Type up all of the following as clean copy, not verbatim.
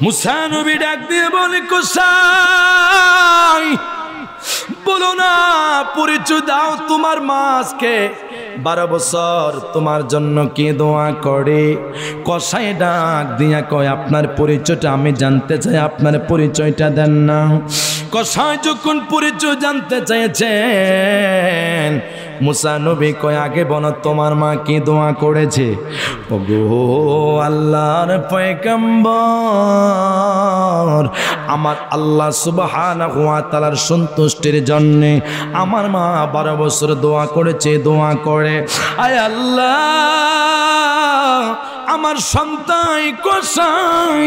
মুসা নবী ডাক দিয়ে বলে কসাই বলো না পরিচয় দাও তোমার মা আজকে 12 বছর তোমার জন্য কি দোয়া করে। কসাই ডাক দিয়া কয় আপনার পরিচয়টা আমি জানতে চাই, আপনার পরিচয়টা দেন না। কসাই যখন পরিচয় জানতে চেয়েছেন মুসা নবী কয় আগে বলো তোমার মা কি দোয়া করেছে। ওগো আল্লাহর পয়গম্বর, আমার আল্লাহ সুবহানাহু ওয়া তাআলার সন্তুষ্টির জন্য আমার মা 12 বছর দোয়া করেছে। দোয়া করে আয় আল্লাহ আমার সন্তান কসাই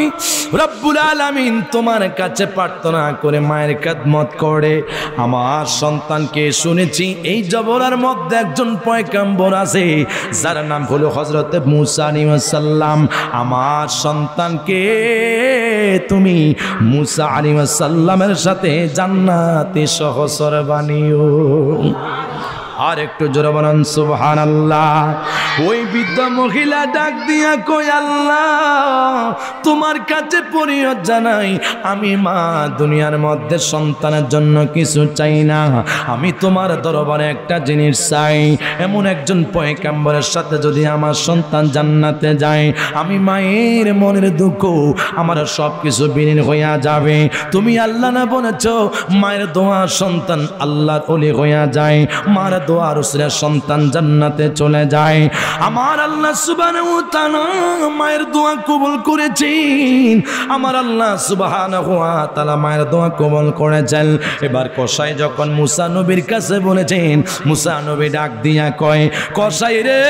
রব্বুল আলামিন তোমার কাছে প্রার্থনা করে মায়ের খেদমত করে। আমার সন্তানকে শুনেছি এই জবরার মধ্যে একজন পয়গম্বর আছে যার নাম হলো হযরত মুসা আলাইহিস সালাম। আমার সন্তানকে তুমি মুসা আলাইহিস সালামের সাথে জান্নাতে সহচর বানিও। আর একটু জোরে বলেন সুবহানাল্লাহ। ওই বৃদ্ধা মহিলা ডাক দিয়া কই আল্লাহ তোমার কাছে পরিয়ত জানাই, আমি মা দুনিয়ার মধ্যে সন্তানের জন্য কিছু চাই না, আমি তোমার দরবারে একটা জিনিস চাই। এমন একজন পয়গম্বরের সাথে যদি আমার সন্তান জান্নাতে যায় আমি মায়ের মনের দুঃখ আমার সব কিছু বিলীন হইয়া যাবে। তুমি আল্লাহ না বলেছ মায়ের দোয়া সন্তান আল্লাহর ওলি হইয়া যায়, মার দোয়ার উসিলা সন্তান জান্নাতে চলে যায়। আমার আল্লাহ সুবহানাহু ওয়া তাআলা মায়ের দোয়া কবুল করেছেন, আমার আল্লাহ সুবহানাহু ওয়া তাআলা মায়ের দোয়া কবুল করেছেন। এবার কসাই যখন মুসা নবীর কাছে বলেছেন, মুসা নবী ডাক দিয়া কয় কসাই রে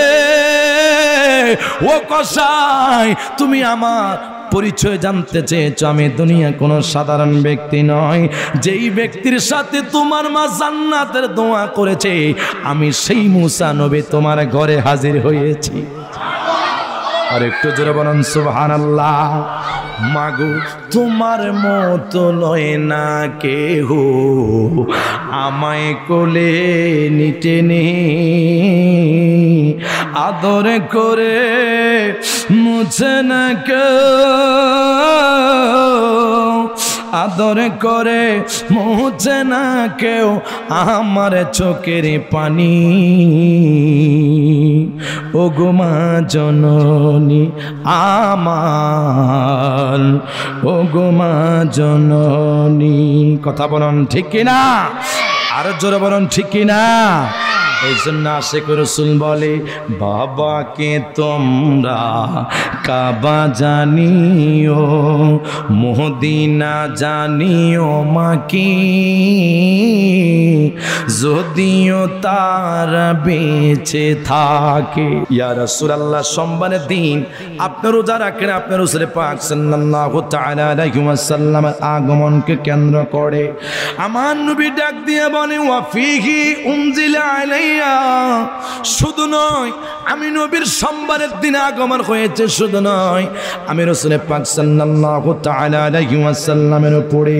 ও কসাই তুমি আমার পরিচয় জানতে চেয়েছো। আমি দুনিয়া কোনো সাধারণ ব্যক্তি নয়, যেই ব্যক্তির সাথে তোমার মা জান্নাতের দোয়া করেছে আমি সেই মুসা নবী তোমার ঘরে হাজির হয়েছি। আর একটু জোরে বলুন সুবহানাল্লাহ। মাগো তোমার মতো লয় না কেহ আমায় কোলে নিতে নে, আদর করে মুছে না কেউ, আদর করে মুছে না কেউ আমার চোখের পানি। ও গো মা জননী আমার, ও গো মা জননী। কথা বলুন ঠিক কিনা? আর জোরে বলুন ঠিক কিনা? এই জন্য আশিক রাসূল বলে বাবাকে তোমরা কাবা জানিও মদিনা জানিও মাকি, যদিও তার বেঁচে থাকে। ইয়া রাসূলুল্লাহ সম্মানের দিন আপনি রোজা রাখেন আপনার রাসূল পাক সাল্লাল্লাহু তাআলা আলাইহি ওয়াসাল্লামের আগমনকে কেন্দ্র করে। আমার নবী ডাক দিয়ে বলে ওয়া ফিহি উনজিলা আলাইহি, শুধু নয় আমি নবীর সোমবারের দিনে আগমন হয়েছে, শুধু নয় আমি রাসূল পাক সাল্লাল্লাহু তাআলা আলাইহি ওয়াসাল্লামের উপরে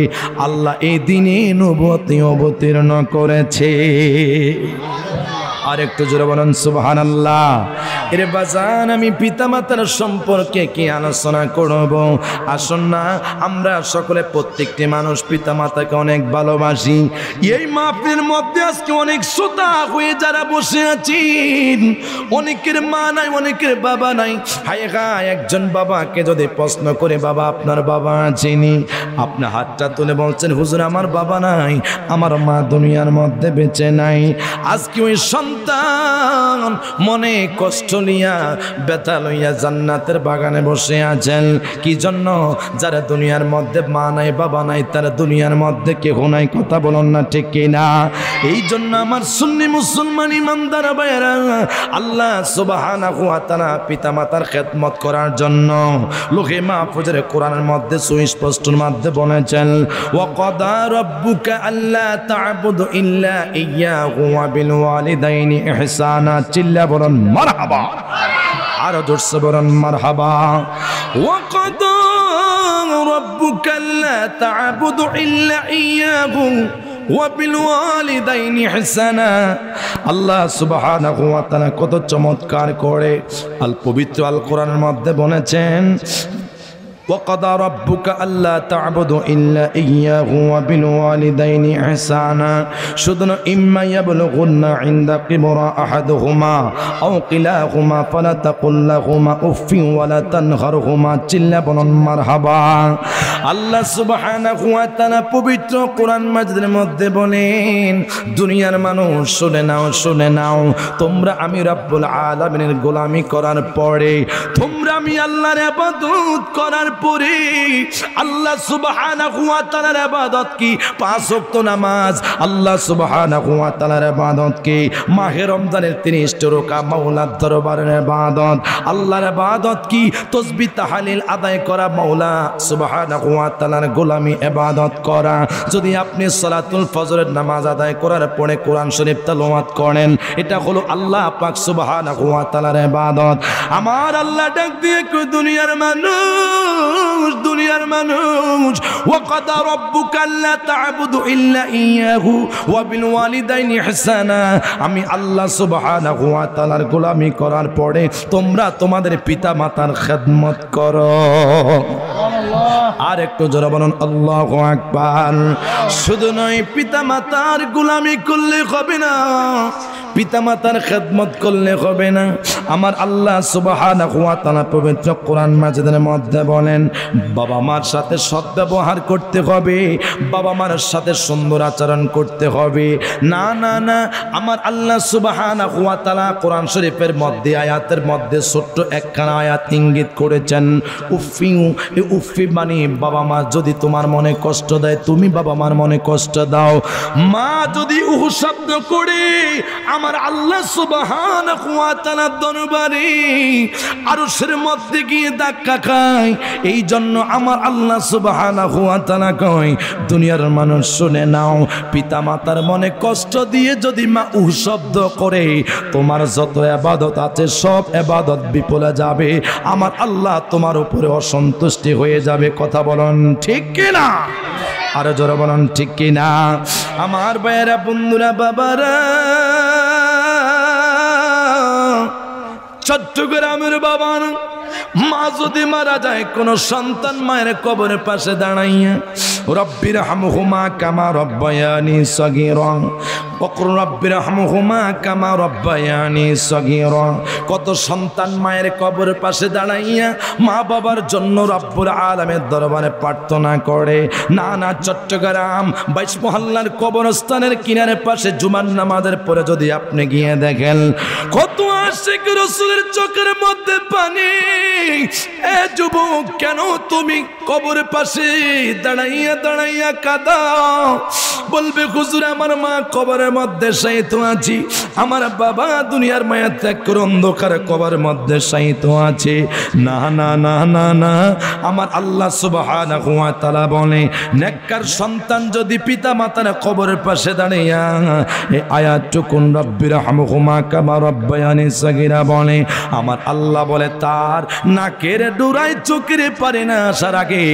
আল্লাহ এই দিনে নবুয়ত অবতীর্ণ করেছে। আর একটু জোরে বলুন সুবহানাল্লাহ। এর বাজান আমি পিতামাতার সম্পর্কে কি আলোচনা করব? আসুন না আমরা সকলে প্রত্যেকটি মানুষ পিতামাতাকে অনেক ভালোবাসি। এই মাহফিলের মধ্যে আজকে অনেক শ্রোতা হয়ে যারা বসে আছেন, অনেকের মা নাই অনেকের বাবা নাই। হায় হায় একজন বাবাকে যদি প্রশ্ন করে বাবা আপনার বাবা আছেনি, আপনি হাতটা তুলে বলছেন হুজুর আমার বাবা নাই, আমার মা দুনিয়ার মধ্যে বেঁচে নাই। আজকে ওই সন্তান মনে কষ্ট লইয়া ব্যথা লইয়া জান্নাতের বাগানে বসে আছেন। কি জন্য? যারা দুনিয়ার মধ্যে মা নাই বাবা নাই, তারা দুনিয়ার মধ্যে কেহ নাই। কথা বলুন না ঠিক কিনা? এই জন্য আমার সুন্নি মুসলমান ইমানদার ভাইরা আল্লাহ সুবহানাহু ওয়া তাআলা পিতামাতার খেদমত করার জন্য লোকে মাহফুজের কোরআনের মধ্যে সুস্পষ্টর মধ্যে বলেছেন ওয়া ক্বাদা রাব্বুকা আল্লা তা'বুদু ইল্লা ইয়্যাহু ওয়া বিল ওয়ালিদাইনি ইহসানা। চিল্লা বলুন মারহাবা, আরো জোরসে বলুন মারহাবা। ওয়া ক্বাদা রাব্বুকা আল্লা তা'বুদু ইল্লা ইয়্যাহু ওয়া বিল ওয়ালিদাইনি ইহসানা। আল্লাহ সুবহানাহু ওয়া তাআলা কত চমৎকার করে আল পবিত্র আল কোরআনের মধ্যে বলেছেন وقضى ربك ألا تعبدوا إلا إياه وبالوالدين إحسانا شدن إما يبلغن عند كبر أحدهما أو كلاهما فلا تقل لهما أف ولا تنهرهما চিল্লা বলুন মারহাবা। আল্লাহ সুবহানাহু ওয়া তাআলা পবিত্র কোরআন মাজিদের মধ্যে বলেন, দুনিয়ার মানুষ শুনে নাও, তোমরা আমি রব্বুল আলামিনের গোলামি করার পরে, তোমরা আমি আল্লাহর ইবাদত করার পরে, আল্লাহ সুবহানাহু ওয়া তাআলার ইবাদত কি 5 ওয়াক্ত নামাজ, আল্লাহ সুবহানাহু ওয়া তাআলার ইবাদত কি মাহে রমজানের 30 রোজা মাওলার দরবারের ইবাদত, আল্লাহর ইবাদত কি তাসবিহ তাহলিল আদায় করা, মাওলা সুবহানাহু ওয়া তাআলার গোলামি ইবাদত করা। যদি আপনি সালাতুল ফজরের নামাজ আদায় করার পরে কোরআন শরীফ তেলাওয়াত করেন, এটা হলো আল্লাহ পাক সুবহানাহু ওয়া তাআলার ইবাদত। আমার আল্লাহ ডাক দিয়ে কই, দুনিয়ার মানুষ ওয়া কাদা রাব্বুকা আল্লা তা'বুদু ইল্লা ইয়্যাহু ওয়া বিল ওয়ালিদাইনি ইহসানা। আমি আল্লাহ সুবহানাহু ওয়া তাআলার গোলামি করার পরে তোমরা তোমাদের পিতা মাতার খেদমত করো। আর একটু জোরে বলুন আল্লাহু আকবার। শুধু নয়, পিতা মাতার গোলামি করলে হবে না, পিতা মাতার খেদমত করলে হবে না। আমার আল্লাহ সুবহানাহু ওয়া তাআলা পবিত্র কোরআন মাজিদের মধ্যে বলেন, বাবা মার সাথে সদ্ব্যবহার করতে হবে, বাবা মার সাথে সুন্দর আচরণ করতে হবে। না না না, আমার আল্লাহ সুবহানাহু ওয়া তাআলা কোরআন শরীফের মধ্যে আয়াতের মধ্যে ছোট্ট একখানা আয়াত ইঙ্গিত করেছেন, উফি মানে বাবা মা যদি তোমার মনে কষ্ট দেয়, তুমি বাবা মার মনে কষ্ট দাও। মা যদি উহু শব্দ করে আমার আল্লাহ সুবহানাহু ওয়া তাআলার দরবারে আরশের মধ্যে গিয়ে ধাক্কা খায়। এই জন্য আমার আল্লাহ সুবহানাহু ওয়া তাআলা কয়, দুনিয়ার মানুষ শুনে নাও, পিতা মাতার মনে কষ্ট দিয়ে যদি মা উহু শব্দ করে, তোমার যত ইবাদত আছে সব ইবাদত বিফলে যাবে, আমার আল্লাহ তোমার উপরে অসন্তুষ্টি হয়ে যাবে। কথা বলুন ঠিক কিনা? আরো জোরে বলুন ঠিক কিনা? আমার ভাইয়েরা, বন্ধুরা, বাবারা, চট্টগ্রামের বাবার মা যদি মারা যায়, কোন সন্তান মায়ের কবরের পাশে দাঁড়াইয়া রব্বির হামহুমা কামা রব্বায়ানি সগীরা, রব্বির হামহুমা কামা রব্বায়ানি সগীরা। কত সন্তান মায়ের কবরের পাশে দাঁড়াইয়া মা বাবার জন্য রব্বুল আলামিনের দরবারে প্রার্থনা করে। না না, চট্টগ্রাম 22 মহল্লার কবরস্থানের কিনারে পাশে জুমার নামাজের পরে যদি আপনি গিয়ে দেখেন, কত আশিক রাসূলের চোখের মধ্যে পানি। এ যুবক, কেন তুমি কবরের পাশে দাঁড়াইয়া কাঁদাও? বলবে, হুজুর আমার মা কবরের মধ্যে শায়িত আছি, আমার বাবা দুনিয়ার মায়া ত্যাগ করে অন্ধকার কবরের মধ্যে শায়িত আছে। না না না না না, আমার আল্লাহ সুবহানাহু ওয়া তাআলা বলে, নেককার সন্তান যদি পিতা মাতার কবরের পাশে দাঁড়াইয়া এই আয়াতটুকুন রব্বির হামহুমা কামা রব্বায়ানি সগীরা বলে, আমার আল্লাহ বলে তার নাকের ডোরায় চোখের পারে না আসার আগে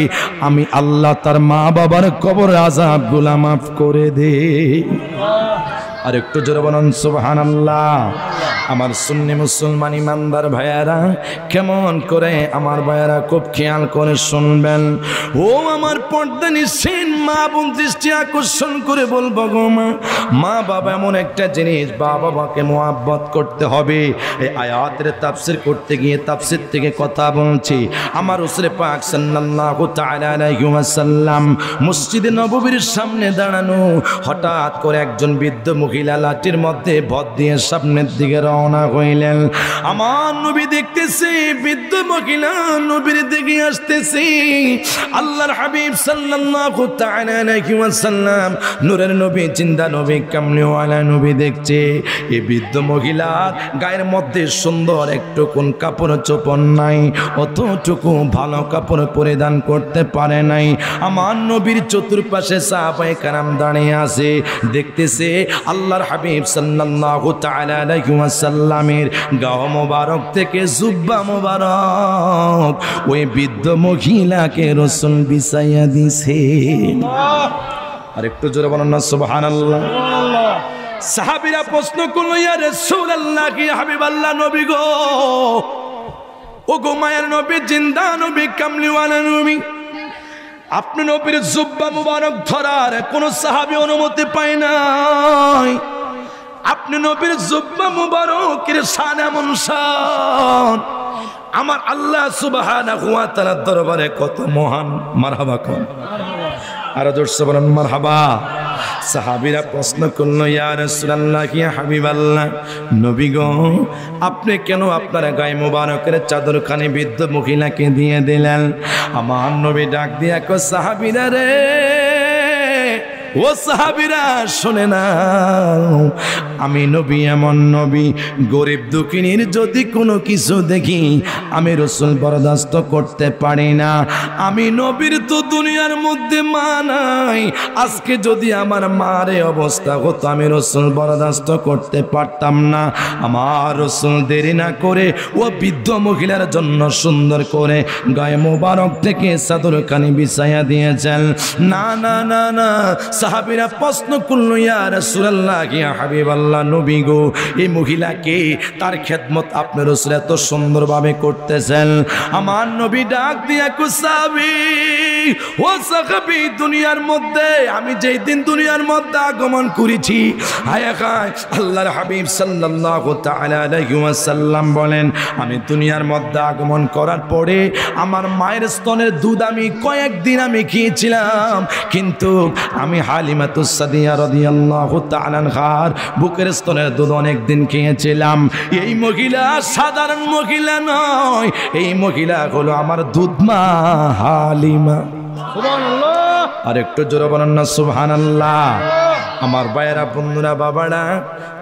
আমি আল্লাহ তার মা বাবার কবর আযাব গুলা মাফ করে দে। আর একটু জোরে বলুন সুবহানাল্লাহ। আমার সুন্নি মুসলমান ইমানদার ভাইয়ারা, কেমন করে আমার ভাইয়ারা খুব খেয়াল করে শুনবেন। ও আমার পর্দা নিশীন মা বোন, দৃষ্টি আকর্ষণ করে বলবো গো মা বাবা এমন একটা জিনিস, বাবাকে মুহাব্বত করতে হবে। এই আয়াতের তাফসীর করতে গিয়ে তাফসীর থেকে কথা বলছি। আমার রাসূল পাক সাল্লাল্লাহু তাআলা আলাইহি ওয়াসাল্লাম মসজিদে নববীর সামনে দাঁড়ানো, হঠাৎ করে একজন বৃদ্ধ মহিলা লাঠির মধ্যে ভর দিয়ে সামনের দিকে রওনা হইলেন। আমার নবী দেখতেছি বৃদ্ধ মহিলা নবীর দিকে আসতেছি। আল্লাহর হাবিব সাল্লাল্লাহু তাআলা আলাইহি ওয়াসাল্লাম নূরের নবী, জিন্দা নবী, কামলিওয়ালা নবী দেখছে এই বৃদ্ধ মহিলার গায়ের মধ্যে সুন্দর একটুকুন কাপড় চোপড় নাই, অতটুকু ভালো কাপড় পরিধান করতে পারে নাই। আমার নবীর চতুর্পাশে সাহাবায়ে কেরাম দাঁড়িয়ে আছে, দেখতেছে আল্লাহর হাবিব সাল্লাল্লাহু তাআলা আলাইহি ওয়াসাল্লামের গাও মোবারক থেকে জুব্বা মোবারক ওই বৃদ্ধ মহিলাকে রাসূল বিছাইয়া দিছে। আর একটু জোরে বলুন না সুবহানাল্লাহ। সাহাবীরা প্রশ্ন করলো, ইয়া রাসূলুল্লাহ, কি হাবিবাল্লাহ নবী গো, ও গো মায়ের নবী, জিন্দা নবী, কামলিওয়ালা নবী, আপনি নবীর জুব্বা মুবারক ধরার কোন সাহাবী অনুমতি পায় নাই। আপনি নবীর জুব্বা মুবারকের শান এমন শান, আমার আল্লাহ সুবহানাহু ওয়া তাআলার দরবারে কত মহান। মারহাবা কোন, আর জোরসে বলেন মারহাবা। সাহাবীরা প্রশ্ন করল, ইয়া রাসূলুল্লাহ, ইয়া হাবিবাল্লাহ, নবী গো, আপনি কেন আপনার গায়ে মুবারকের চাদরখানি বৃদ্ধ মহিলাকে দিয়ে দিলেন? আমার নবী ডাক দিয়া কয়, সাহাবীরা রে, ও সাহাবীরা শুনে না, আমি নবী এমন নবী, গরিব দুঃখিনীর যদি কোনো কিছু দেখি আমি রাসূল বরদাস্ত করতে পারি না। আমি নবীর তো দুনিয়ার মধ্যে মা নাই, আজকে যদি আমার মার এই অবস্থা হতো আমি রাসূল বরদাস্ত করতে পারতাম না। আমার রাসূল দেরি না করে ও বৃদ্ধ মহিলার জন্য সুন্দর করে গায়ে মোবারক থেকে চাদরখানি বিছাইয়া দিয়েছেন। না না না না, সাহাবীরা প্রশ্ন করল, ইয়া রাসূলুল্লাহ, ইয়া হাবিবাল্লাহ, নবী গো, এই মহিলাকে তার খেদমত আপনি রাসূল এত সুন্দরভাবে করতেছেন। আমার নবী ডাক দিয়া কয়, সাহাবী, ও সাহাবী, দুনিয়ার মধ্যে আমি যেই দিন দুনিয়ার মধ্যে আগমন করেছি, হায় হায়, আল্লাহর হাবিব সাল্লাল্লাহু তাআলা আলাইহি ওয়াসাল্লাম বলেন, আমি দুনিয়ার মধ্যে আগমন করার পরে আমার মায়ের স্তনের দুধ আমি কয়েকদিন আমি খেয়েছিলাম, কিন্তু আমি হালিমাতুস সাদিয়া রাদিয়াল্লাহু তাআলা আনহার বুকের স্তনের দুধ অনেক দিন খেয়েছিলাম। এই মহিলা সাধারণ মহিলা নয়, এই মহিলা হলো আমার দুধ মা হালিমা। সুবহানাল্লাহ, আর একটু জোরে বলেন না সুবহানাল্লাহ। আমার ভাইয়েরা, বন্ধুরা, বাবারা,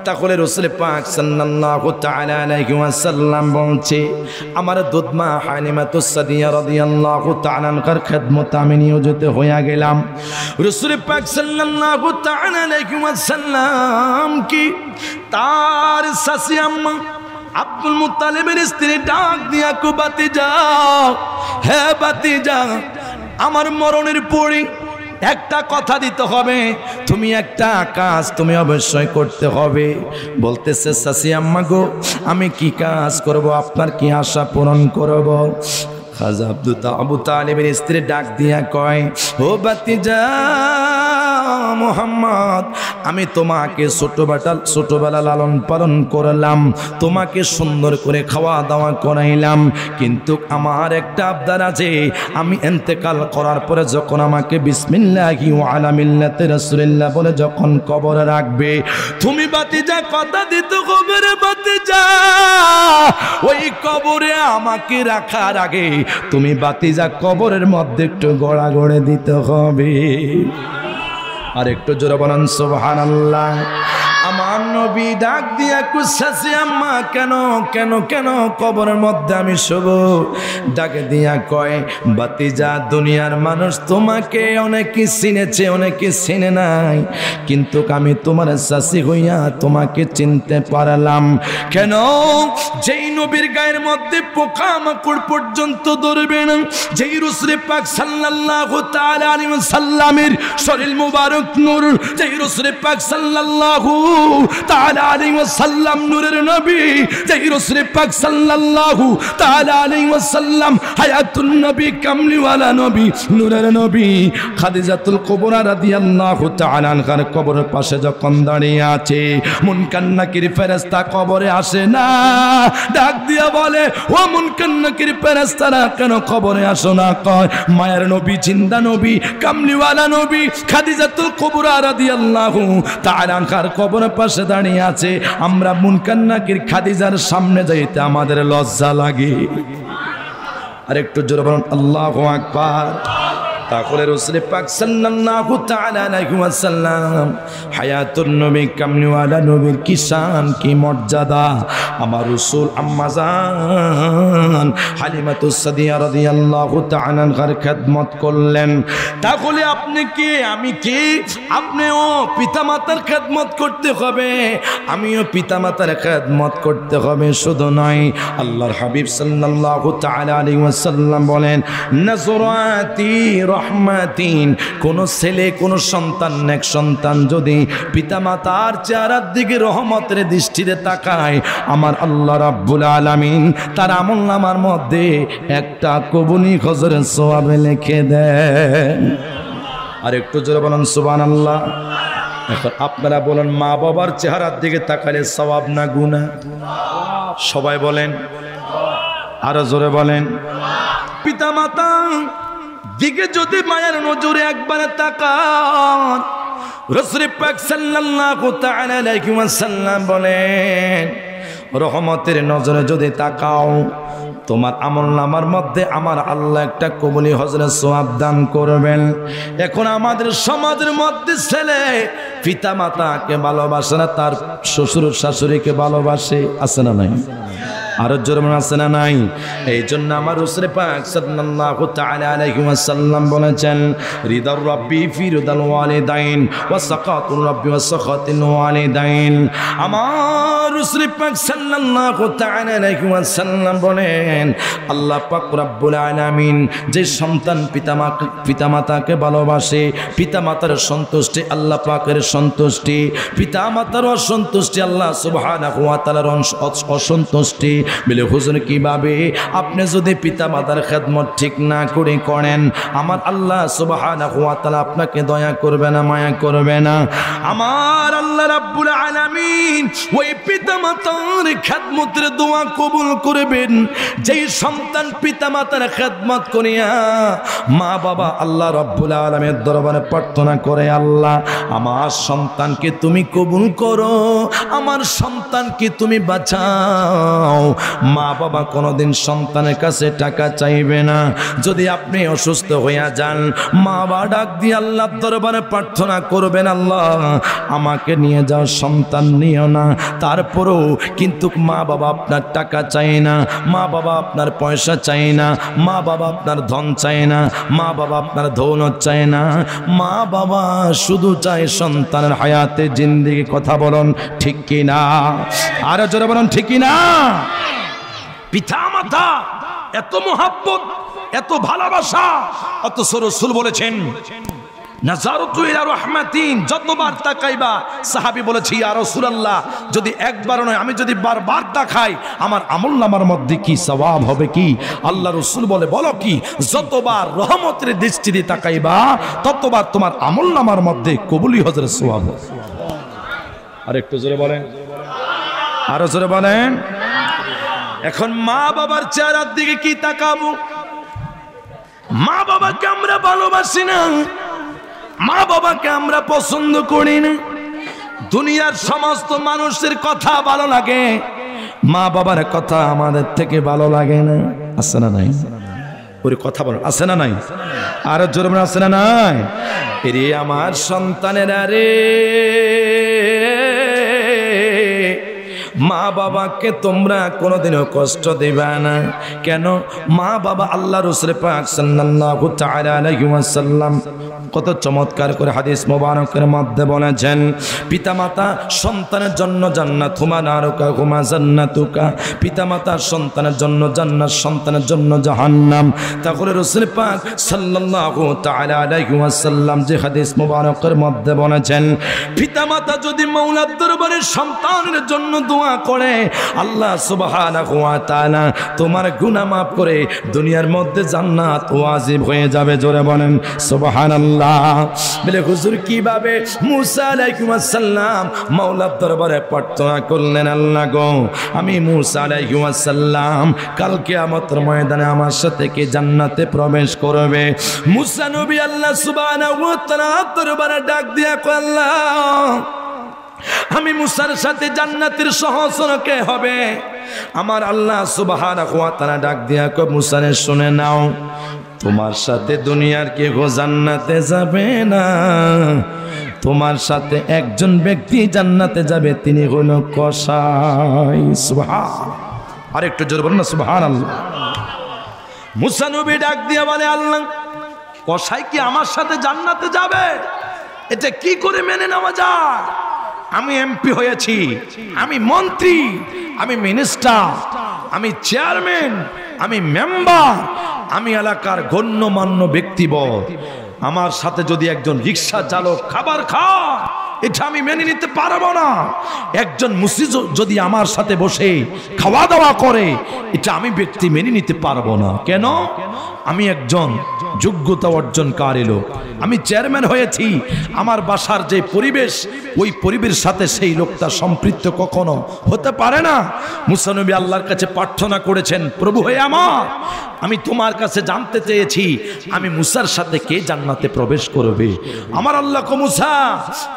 তাহলে রাসূল পাক সাল্লাল্লাহু তাআলা আলাইহি ওয়াসাল্লাম বলছে, আমার দুধ মা হালিমাতুস সাদিয়া রাদিয়াল্লাহু তাআলা আনহার খেদমতে আমি নিয়োজিত হয়ে গেলাম। রাসূল পাক সাল্লাল্লাহু তাআলা আলাইহি ওয়াসাল্লাম কি তার শাশি আম্মা আব্দুল মুত্তালিবের স্ত্রী ডাক দিয়া কো, বাতিজা, হে বাতিজা, আমার মরণের পরে একটা কথা দিতে হবে, তুমি একটা কাজ তুমি অবশ্যই করতে হবে। বলতেছে, শাশি আম্মা গো, আমি কি কাজ করব, আপনার কি আশা পূরণ করব? খাজা আবু তালিবের স্ত্রী ডাক দিয়া কয়, ও বাতিজা মুহাম্মদ, আমি তোমাকে ছোটবেলা লালন পালন করলাম, তোমাকে সুন্দর করে খাওয়া দাওয়া করাইলাম, কিন্তু আমার একটা আবদার আছে, আমি ইন্তেকাল করার পরে যখন আমাকে বিসমিল্লাহি ওয়া আলা মিল্লাতি রাসূলিল্লাহ বলে যখন কবরে রাখবে, তুমি বাতিজা কথা দিতে হবে রে বাতিজা, ওই কবরে আমাকে রাখার আগে তুমি বাতিজা কবরের মধ্যে একটু গোড়া গড়ে দিতে হবে। আর একটু জোরে বলেন সুবহানাল্লাহ। আমার নবী ডাক দিয়া কুসাসি আম্মা, কেন কেন কেন কবরের মধ্যে আমি শুব? ডাকে দিয়া কয়, বাতিজা, দুনিয়ার মানুষ তোমাকে অনেকে চিনেছে, অনেকে চিনে নাই, কিন্তু আমি তোমার শাশি হইয়া তোমাকে চিনতে পারলাম। কেন? যেই নবীর গায়ের মধ্যে পোকা মাকড় পর্যন্ত ধরবে না, যেই রাসূল পাক সাল্লাল্লাহু তাআলা আলাইহি ওয়াসাল্লামের শরীর মুবারক নূর, যেই রাসূল পাক সাল্লাল্লাহু তাআলা আলাইহি ওয়াসাল্লাম নূরের নবী, যেই রাসূল পাক সাল্লাল্লাহু তাআলা আলাইহি ওয়াসাল্লাম হায়াতুন নবী, কামলিওয়ালা নবী, নূরের নবী, খাদিজাতুল কুবরা রাদিয়াল্লাহু তাআলা আনহার কবরের পাশে যখন দাঁড়িয়ে আছে, মুনকার নাকির ফেরেশতা কবরে আসে না, ডাক দিয়া বলে, ও মুনকার নাকির ফেরেশতারা কেন কবরে আসো না? কয়, মায়ের নবী, জিন্দা নবী, কামলিওয়ালা নবী, খাদিজাতুল কুবরা রাদিয়াল্লাহু তাআলা আনহার কবরের পাশে দাঁড়িয়ে আছে, আমরা মুনকার নাকির খাদিজার সামনে যাইতে আমাদের লজ্জা লাগে। আর একটু জোরে বলুন আল্লাহু আকবার। তাহলে রাসূল পাক সাল্লাল্লাহু তাআলা আলাইহি ওয়াসাল্লাম হায়াতুন নবী, কামলিওয়ালা নবীর কি শান, কি মর্যাদা। আমার রাসূল আম্মা জান হালিমাতুস সাদিয়া রাদিয়াল্লাহু তাআলা আনহার খেদমত করলেন। তাহলে আপনি কি, আমি কি? আপনিও পিতামাতার খেদমত করতে হবে, আমিও পিতামাতার খেদমত করতে হবে। শুধু নয়, আল্লাহর হাবিব সাল্লাল্লাহু তাআলা আলাইহি ওয়াসাল্লাম বলেন, নাজরাতি রহমাতিন, কোন ছেলে কোন সন্তান নেক সন্তান যদি পিতামাতার চেহারার দিকে রহমতের দৃষ্টিতে তাকায়, আমার আল্লাহ রাব্বুল আলামিন তার আমলনামার মধ্যে একটা কবুলি হজরের সওয়াব লিখে দেন। আর একটু জোরে বলেন সুবহানাল্লাহ। এখন আপনারা বলেন, মা বাবার চেহারার দিকে তাকালে সওয়াব না গুনাহ? সবাই বলেন, আরো জোরে বলেন। পিতামাতা দিকে যদি মায়ের নজরে একবারে তাকান, রাসূল পাক সাল্লাল্লাহু তাআলা আলাইহি ওয়াসাল্লাম বলেন, রহমতের নজরে যদি তাকাও, তোমার আমলনামার মধ্যে আমার আল্লাহ একটা কবুলি হজরের সওয়াব দান করবেন। এখন আমাদের সমাজের মধ্যে ছেলে পিতা মাতাকে ভালোবাসে না, তার শ্বশুর শাশুড়িকে ভালোবাসে, আছে না নাই? আরো জোরে আছে না নাই? এই জন্য আমার রাসূল পাক সাল্লাল্লাহু তাআলা আলাইহি ওয়াসাল্লাম বলেছেন, রিদার রাব্বি ফি রিদাল ওয়ালিদাইন ওয়া সাকাতুর রাব্বি ওয়া সাকাতুল ওয়ালিদাইন। আমার রাসূল পাক সাল্লাল্লাহু তাআলা আলাইহি ওয়াসাল্লাম বলেন, আল্লাহ পাক রব্বুল আলামিন যে সন্তান পিতামাতাকে ভালোবাসে, পিতামাতার সন্তুষ্টি আল্লাহ পাকের সন্তুষ্টি, পিতামাতার অসন্তুষ্টি আল্লাহ সুবহানাহু ওয়া তাআলার অসন্তুষ্টি। বলে হুজুর কিভাবে? আপনি যদি পিতা মাতার খেদমত ঠিক না করে করেন, আমার আল্লাহ সুবহানাহু ওয়া তাআলা আপনাকে দয়া করবে না, মায়া করবে না। আমার আল্লাহ রাব্বুল আলামিন ওই পিতা মাতার খেদমতের দোয়া কবুল করবেন যেই সন্তান পিতা মাতার খেদমত করিয়া মা বাবা আল্লাহ রাব্বুল আলামিনের দরবারে প্রার্থনা করে, আল্লাহ আমার সন্তানকে তুমি কবুল করো, আমার সন্তানকে তুমি বাঁচাও। মা বাবা কোনোদিন সন্তানের কাছে টাকা চাইবে না। যদি আপনি অসুস্থ হইয়া যান, মা বাবা ডাক দিয়ে আল্লাহর দরবারে প্রার্থনা করবেন, আল্লাহ আমাকে নিয়ে যাও, সন্তান নিও না। তারপরেও কিন্তু মা বাবা আপনার টাকা চাই না, মা বাবা আপনার পয়সা চাই না, মা বাবা আপনার ধন চাই না, মা বাবা আপনার দৌলত চাই না, মা বাবা শুধু চায় সন্তানের হায়াতে জিন্দেগি। কথা বলুন ঠিক কি না? আরো জোরে বলুন ঠিক কি না? পিতা মাতা এত মহব্বত, এত ভালোবাসা, অথচ রাসূল বলেছেন, নাজারতু ইলা রাহমাতিন, যতবার তাকাইবা। সাহাবী বলেছে, ইয়া রাসূলুল্লাহ, যদি একবার নয় আমি যদি বারবার তাকাই আমার আমলনামার মধ্যে কি সওয়াব হবে কি? আল্লাহ রাসূল বলে, বলো কি? যতবার রহমতের দৃষ্টিতে তাকাইবা ততবার তোমার আমলনামার মধ্যে কবুলি হজরের সওয়াব হবে। আর একটু জোরে বলেন, আরো জোরে বলেন। এখন মা বাবার চেহারার দিকে কি তাকাবো? মা বাবাকে আমরা ভালোবাসি না, মা বাবাকে আমরা পছন্দ করি না। দুনিয়ার সমস্ত মানুষের কথা ভালো লাগে, মা বাবার কথা আমাদের থেকে ভালো লাগে না, আছে না নাই? ওর কথা বলো, আছে না নাই? আর জোরে বলেন, আছে না নাই? এরে আমার সন্তানেরা রে, মা বাবাকে তোমরা কোনোদিনও কষ্ট দিবা না। কেন? মা বাবা আল্লাহ রাসূল পাক সাল্লাল্লাহু তাআলা আলাইহি ওয়াসাল্লাম কত চমৎকার করে হাদিস মোবারকের মধ্যে বলেছেন, পিতামাতা সন্তানের জন্য জান্নাত, হুমা নারুকা হুমা জান্নাতুকা। পিতামাতা সন্তানের জন্য জান্নাত, সন্তানের জন্য জাহান্নাম। তাহলে রাসূল পাক সাল্লাল্লাহু তাআলা আলাইহি ওয়াসাল্লাম যে হাদিস মোবারকের মধ্যে বলেছেন, পিতামাতা যদি মাওলার দরবারে সন্তানের জন্য দোয়া করে, আল্লাহ সুবহানাহু ওয়া তাআলা তোমার গুনাহ মাফ করে দুনিয়ার মধ্যে জান্নাত ওয়াজিব হয়ে যাবে। জোরে বলেন সুবহানাল্লাহ। বলে হুজুর কিভাবে? মুসা আলাইহিস সালাম মাওলার দরবারে প্রার্থনা করলেন, আল্লাহ গো, আমি মুসা আলাইহিস সালাম কাল কিয়ামতের ময়দানে আমার সাথে কি জান্নাতে প্রবেশ করবে? মুসা নবী আল্লাহ সুবহানাহু ওয়া তাআলার দরবারে ডাক দিয়া কয়, আল্লাহ আমি মুসার সাথে জান্নাতের সহচরকে হবে? আমার আল্লাহ সুবহানাহু ওয়া তাআলা ডাক দিয়া কয়, মুসারে শুনে নাও, তোমার সাথে দুনিয়ার কেউ জান্নাতে যাবে না, তোমার সাথে একজন ব্যক্তি জান্নাতে যাবে, তিনি হলো কসাই। সুবহান, আরেকটু জোরে বলুন না সুবহানাল্লাহ। মুসা নবী ডাক দিয়া বলে, আল্লাহ কসাই কি আমার সাথে জান্নাতে যাবে? এটা কি করে মেনে নেওয়া যায়? আমি এমপি হয়েছি, আমি মন্ত্রী, আমি মিনিস্টার, আমি চেয়ারম্যান, আমি মেম্বার, আমি এলাকার গণ্যমান্য ব্যক্তিবর, আমার সাথে যদি একজন রিক্সা চালক খাবার খায়, এটা আমি মেনে নিতে পারবো না। একজন মুসলিম যদি আমার সাথে বসে খাওয়া দাওয়া করে, এটা আমি ব্যক্তি মেনে নিতে পারবো না। কেন? আমি একজন যোগ্যতা অর্জনকারী লোক, আমি চেয়ারম্যান হয়েছি, আমার বাসার যে পরিবেশ, ওই পরিবেশের সাথে সেই লোকটা সম্পৃক্ত কখনো হতে পারে না। মুসা নবী আল্লাহর কাছে প্রার্থনা করেছেন, প্রভু হে আমার, আমি তোমার কাছে জানতে চেয়েছি আমি মুসার সাথে কে জান্নাতে প্রবেশ করবে। আমার আল্লাহ কো মুসা,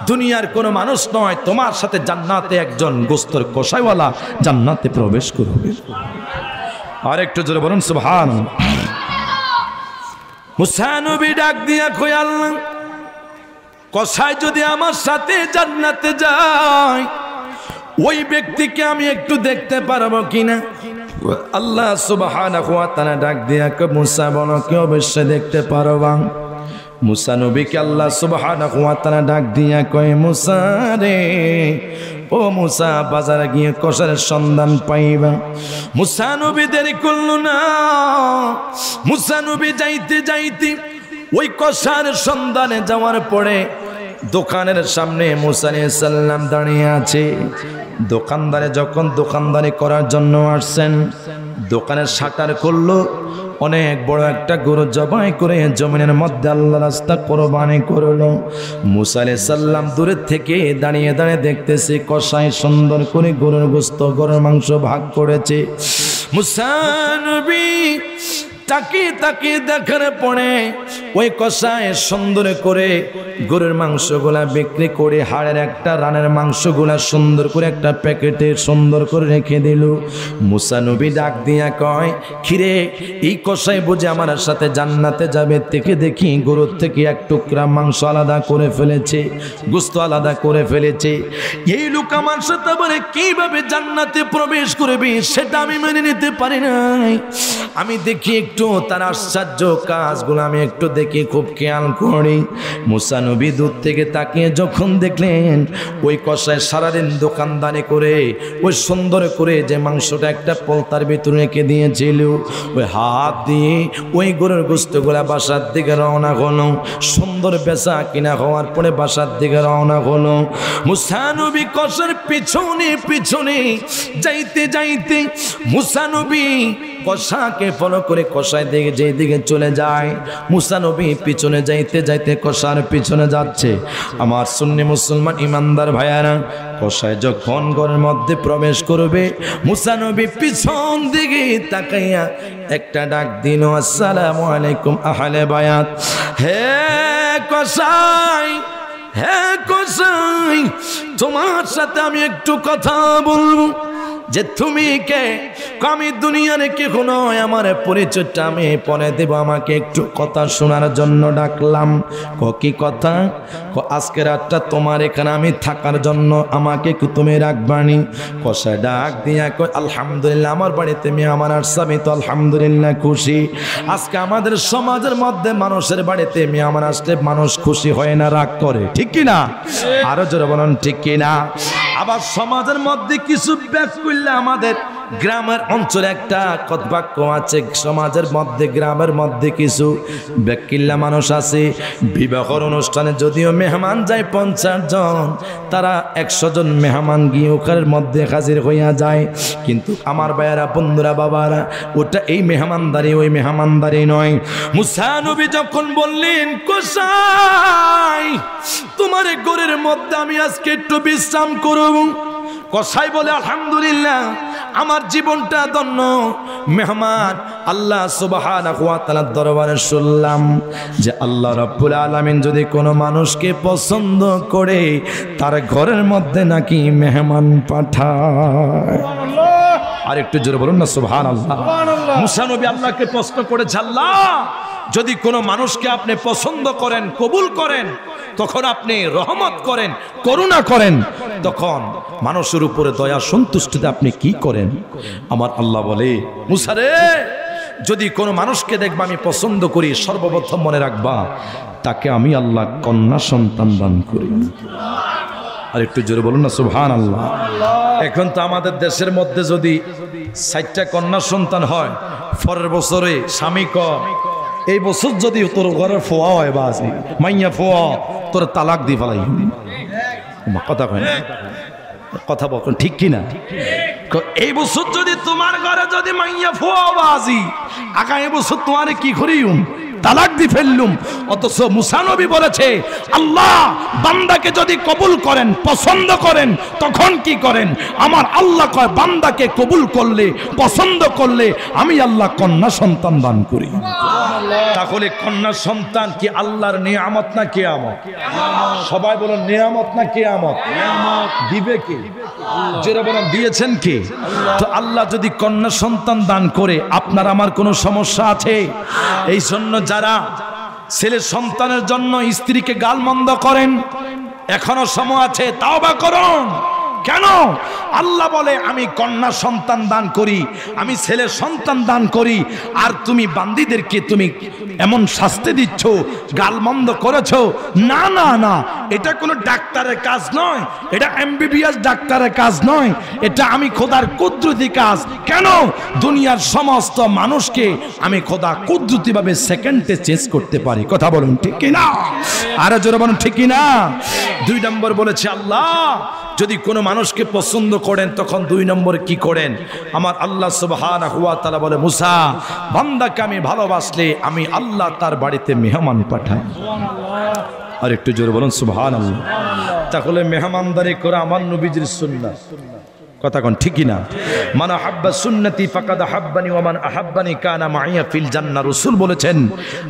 দুনিয়ার কোনো মানুষ নয়, তোমার সাথে জান্নাতে একজন গোস্তর কষাইওয়ালা জান্নাতে প্রবেশ করবে। আর একটু জোরে বলুন সুবহানাল্লাহ। মুসা নবী ডাক দিয়া কই, আল্লাহ, কষাই যদি আমার সাথে জান্নাতে যায়, ওই ব্যক্তিকে আমি একটু দেখতে পারবো কিনা? আল্লাহ সুবহানাহু ওয়া তাআলা ডাক দিয়া কই, মুসা বলো কি অবশ্যই দেখতে পারবা। মুসা নবীকে আল্লাহ সুবহানাহু ওয়া তাআলা ডাক দিয়া কয়, মুসা রে, ও মুসা, বাজারে গিয়ে কষারের সন্ধান পাইবা। মুসা নবী দেরি করল না। মুসা নবী যাইতে যাইতে ওই কষারের সন্ধানে যাওয়ার পরে দোকানের সামনে মুসা আলাইহিস সালাম দাঁড়িয়ে আছে। দোকানদারে যখন দোকানদারি করার জন্য আসছেন, দোকানের শাটার করলো, অনেক বড় একটা গরু জবাই করে জমিনের মধ্যে আল্লাহ রাস্তা কোরবানি করলো। মুসা আলাইহিস সালাম দূরের থেকে দাঁড়িয়ে দাঁড়িয়ে দেখতেছে কষাই সুন্দর করে গরুর গোশত, গরুর মাংস ভাগ করেছে। মুসা নবী তাকিয়ে তাকিয়ে দেখার পরে ওই কষায় সুন্দর করে গরুর মাংসগুলা বিক্রি করে হাড়ের একটা রানের মাংসগুলা সুন্দর করে একটা প্যাকেটে সুন্দর করে রেখে দিল। মুসা নবী ডাক দিয়া কয়, খিরে, এই কষাই বুঝে আমার সাথে জান্নাতে যাবে? থেকে দেখি গরুর থেকে এক টুকরা মাংস আলাদা করে ফেলেছে, গোশত আলাদা করে ফেলেছে। এই লোক আমার সাথে বলে কিভাবে জান্নাতে প্রবেশ করবে, সেটা আমি মেনে নিতে পারি নাই। আমি দেখি একটু তার আশ্চর্য কাজগুলো আমি একটু দেখি, খুব খেয়াল করি। মুসা নবী দূর থেকে তাকিয়ে যখন দেখলেন ওই কষায় সারাদিন দোকানদারি করে ওই সুন্দর করে যে মাংসটা একটা পলতার ভিতরে রেখে দিয়েছিল, ওই হাত দিয়ে ওই গরুর গোশতগুলা বাসার দিকে রওনা হলো। সুন্দর বেচা কিনা হওয়ার পরে বাসার দিকে রওনা হলো। মুসা নবী কষার পিছনে পিছনে যাইতে যাইতে মুসা নবী কষাকে ফলো করে কষায় দিকে যেই দিকে চলে যায়, মুসা নবী পিছনে যাইতে যাইতে কষার পিছনে যাচ্ছে। আমার সুন্নি মুসলমান ইমানদার ভাইয়ারা, কষায় যখন ঘরের মধ্যে প্রবেশ করবে, মুসা নবী পিছন দিকে তাকাইয়া একটা ডাক দিল, আসসালামু আলাইকুম আহলে বায়াত। হে কষাই, হে কষাই, তোমার সাথে আমি একটু কথা বলবো। যে তুমি কে? আমি দুনিয়ার কেউ নয়, আমার পরিচয়টা আমি পরে দেব, আমাকে একটু কথা শোনার জন্য ডাকলাম। কি কথা? আজকে রাতটা তোমার এখানে আমি থাকার জন্য আমাকে কি তুমি রাখবানি? কষায় ডাক দিয়া কই, আলহামদুলিল্লাহ, আমার বাড়িতে মেহমান আসছে, আমি তো আলহামদুলিল্লাহ খুশি। আজকে আমাদের সমাজের মধ্যে মানুষের বাড়িতে মেহমান আসলে মানুষ খুশি হয় না, রাগ করে, ঠিক কিনা? আরো জোরে বলুন ঠিক কিনা? আবার সমাজের মধ্যে কিছু ব্যাস করলে আমাদের গ্রামের অঞ্চলে একটা কথাবাক্য আছে, সমাজের মধ্যে গ্রামের মধ্যে কিছু ব্যাকিল্লা মানুষ আছে, বিবাহর অনুষ্ঠানে যদিও মেহমান যায় 50 জন, তারা 100 জন মেহমান গিয়ে ওখানের মধ্যে হাজির হইয়া যায়। কিন্তু আমার ভাইয়েরা, বন্ধুরা, বাবারা, ওটা এই মেহমানদারি ওই মেহমানদারি নয়। মুসা নবী যখন বললেন, কষাই, তোমার ঘরের মধ্যে আমি আজকে একটু বিশ্রাম করব। কষাই বলে, আলহামদুলিল্লাহ, আমার জীবনটা ধন্য। মেহমান আল্লাহ সুবহানাহু ওয়া তাআলার দরবারে শুনলাম যে আল্লাহ রাব্বুল আলামিন যদি কোনো মানুষকে পছন্দ করে, তার ঘরের মধ্যে নাকি মেহমান পাঠায়। আর একটু জোরে বলুন না সুবহানাল্লাহ। মুসা নবী আল্লাহকে প্রশ্ন করেছে, আল্লাহ, যদি কোনো মানুষকে আপনি পছন্দ করেন, কবুল করেন, তখন আপনি রহমত করেন, করুণা করেন, তখন মানুষের উপরে দয়া সন্তুষ্টিতে আপনি কি করেন? আমার আল্লাহ বলে, মুসা রে, যদি কোনো মানুষকে দেখবা আমি পছন্দ করি, সর্বপ্রথম মনে রাখবা তাকে আমি আল্লাহ কন্যা সন্তান দান করি। আর একটু জোরে বলুন না সুবহানাল্লাহ। এখন তো আমাদের দেশের মধ্যে যদি 4টা কন্যা সন্তান হয়, পরের বছরে স্বামী কয় এই বছর যদি তোর ঘরের ফোয়া হয় বাজি মাইয়া ফোয়া তোর তালাক দিয়ে ফেলাই। কথা কয় না, কথা বলেন ঠিক কিনা? এই বছর যদি তোমার ঘরে যদি মাইয়া ফোয়া বাজি আগামী বছর তোমারে কি করিম তালাক দি ফেললুম। অথচ মুসা নবী বলেছে আল্লাহ বান্দাকে যদি কবুল করেন, পছন্দ করেন, তখন কি করেন? আমার আল্লাহ কয় বান্দাকে কবুল করলে, পছন্দ করলে আমি আল্লাহ কন্যা সন্তান দান করি। তাহলে কন্যা সন্তান কি আল্লাহর নিয়ামত না কিয়ামত? সবাই বলেন নিয়ামত না কিয়ামত? দিবে কে? যারা বলেন দিয়েছেন কে? তো আল্লাহ যদি কন্যা সন্তান দান করে আপনার আমার কোনো সমস্যা আছে? এই জন্য যারা ছেলে সন্তানের জন্য স্ত্রীকে গালমন্দ করেন এখনো সময় আছে, তাওবা করুন। কেন? আল্লাহ বলে আমি কন্যা সন্তান দান করি, আমি ছেলে সন্তান দান করি, আর তুমি বান্দীদেরকে তুমি এমন শাস্তি দিচ্ছ, গালমন্দ করেছো। না না না, এটা কোনো ডাক্তারের কাজ নয়, এটা এমবিবিএস ডাক্তারের কাজ নয়, এটা আমি খোদার কুদরতি কাজ। কেন? দুনিয়ার সমস্ত মানুষকে আমি খোদা কুদরতি ভাবে সেকেন্ডে চেঞ্জ করতে পারি। কথা বলুন ঠিক কিনা? আরো জোরে বলুন ঠিক কিনা? 2 নম্বর বলেছে আল্লাহ যদি কোনো মানুষকে পছন্দ করেন তখন 2 নম্বরে কি করেন? আমার আল্লাহ সুবহানাহু ওয়া তাআলা বলে মুসা বান্দাকে আমি ভালোবাসলে আমি আল্লাহ তার বাড়িতে মেহমান পাঠাই। আর একটু জোরে বলুন সুবহানাল্লাহ। তাহলে মেহমানদারি করা আমার নবীজির সুন্নাত। কথা কোন ঠিক না? মান আহাব্বা সুন্নতি ফাকাদ আহাব্বানি ওয়া মান আহাব্বানি কানা মাইয়া ফিল জান্নাহ। রাসূল বলেছেন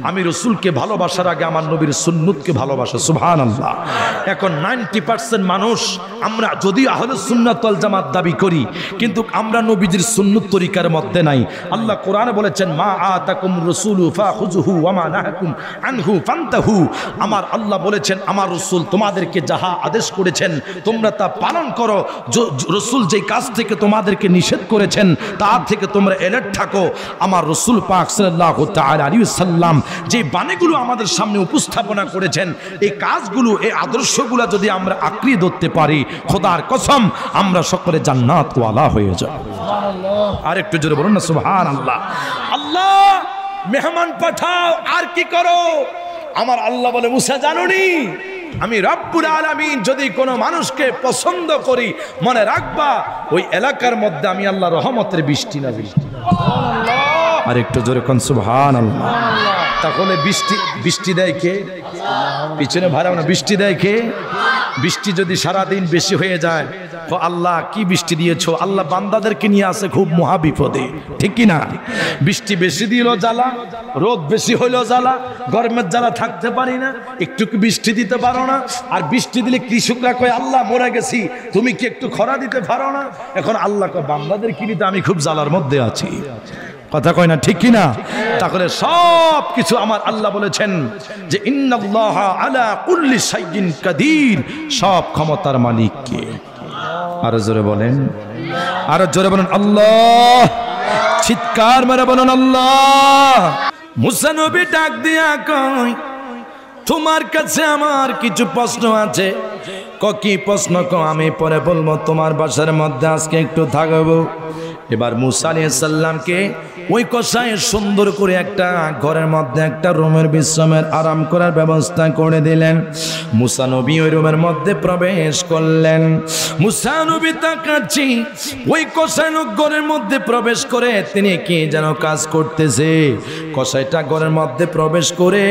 আমি রাসূলকে ভালোবাসার আগে আমার নবীর সুন্নতকে ভালোবাসা। সুবহানাল্লাহ। এখন 90% মানুষ আমরা যদি আহলে সুন্নাত ওয়াল জামাত দাবি করি কিন্তু আমরা নবীজির সুন্নত তরিকার মধ্যে নাই। আল্লাহ কোরআনে বলেছেন মা আতাকুম রাসূলু ফাখুযুহু ওয়া মা নাহাকুম আনহু ফান্তাহু। আমার আল্লাহ বলেছেন আমার রাসূল তোমাদেরকে যাহা আদেশ করেছেন তোমরা তা পালন করো, রাসূল যে কাজ থেকে তোমাদেরকে নিষেধ করেছেন তার থেকে তোমরা এলার্ট থাকো। আমার রাসূল পাক সাল্লাল্লাহু তাআলা আলাইহি ওয়াসাল্লাম যে বাণীগুলো আমাদের সামনে উপস্থাপনা করেছেন, এই কাজগুলো, এই আদর্শগুলো যদি আমরা আঁকড়ে ধরতে পারি খোদার কসম আমরা সকলে জান্নাত ওয়ালা হয়ে যাব। সুবহানাল্লাহ। আর একটু জোরে বলুন না সুবহানাল্লাহ। আল্লাহ মেহমান পাঠাও, আর কি করো? আমার আল্লাহ বলে মুসা জানোনি আমি রব্বুল আলামিন যদি কোনো মানুষকে পছন্দ করি মনে রাখবা ওই এলাকার মধ্যে আমি আল্লাহ রহমতের বৃষ্টি না বৃষ্টি। আর একটু জোরে কোন সুবহানাল্লাহ। তাহলে বৃষ্টি দেয় কে? পিছনে ভাড়াও না, বৃষ্টি দেয় কে? বৃষ্টি যদি সারাদিন বেশি হয়ে যায় তো আল্লাহ কি বৃষ্টি দিয়েছো? আল্লাহ বান্দাদেরকে নিয়ে আসে খুব মহা বিপদে, ঠিক কি না? বৃষ্টি বেশি দিল জ্বালা, রোদ বেশি হইলো জ্বালা, গরমের জ্বালা থাকতে পারি না, একটু বৃষ্টি দিতে পারো না। আর বৃষ্টি দিলে কৃষকরা কয় আল্লাহ মরে গেছি, তুমি কি একটু খরা দিতে পারো না? এখন আল্লাহ কয় বান্দাদের কি নিতে আমি খুব জ্বালার মধ্যে আছি। কথা কয় না ঠিক কিনা? তাহলে সব কিছু আমার আল্লাহ বলেছেন যে ইন্নাল্লাহা আলা কুল্লি শাইইন কাদির, সব ক্ষমতার মালিক কে? আরো জোরে বলেন, আরো জোরে বলেন আল্লাহ। চিৎকার মেরে বলেন আল্লাহ। মুসা নবী ডাক দিয়া কয় তোমার কাছে আমার কিছু প্রশ্ন আছে। কি প্রশ্ন? আমি পরে বলবো, তোমার বাসার মধ্যে আজকে একটু থাকবো। এবার মুসা আলাইহিস সালামকে ওই কসায় সুন্দর করে একটা ঘরের মধ্যে একটা রুমের বিশ্রামের আরাম করার ব্যবস্থা করে দিলেন। মুসা নবী ওই রুমের মধ্যে প্রবেশ করলেন। মুসা নবী তাকাচ্ছি ওই কসাই লোক ঘরের মধ্যে প্রবেশ করে তিনি কি যেন কাজ করতেছে। কসাইটা ঘরের মধ্যে প্রবেশ করে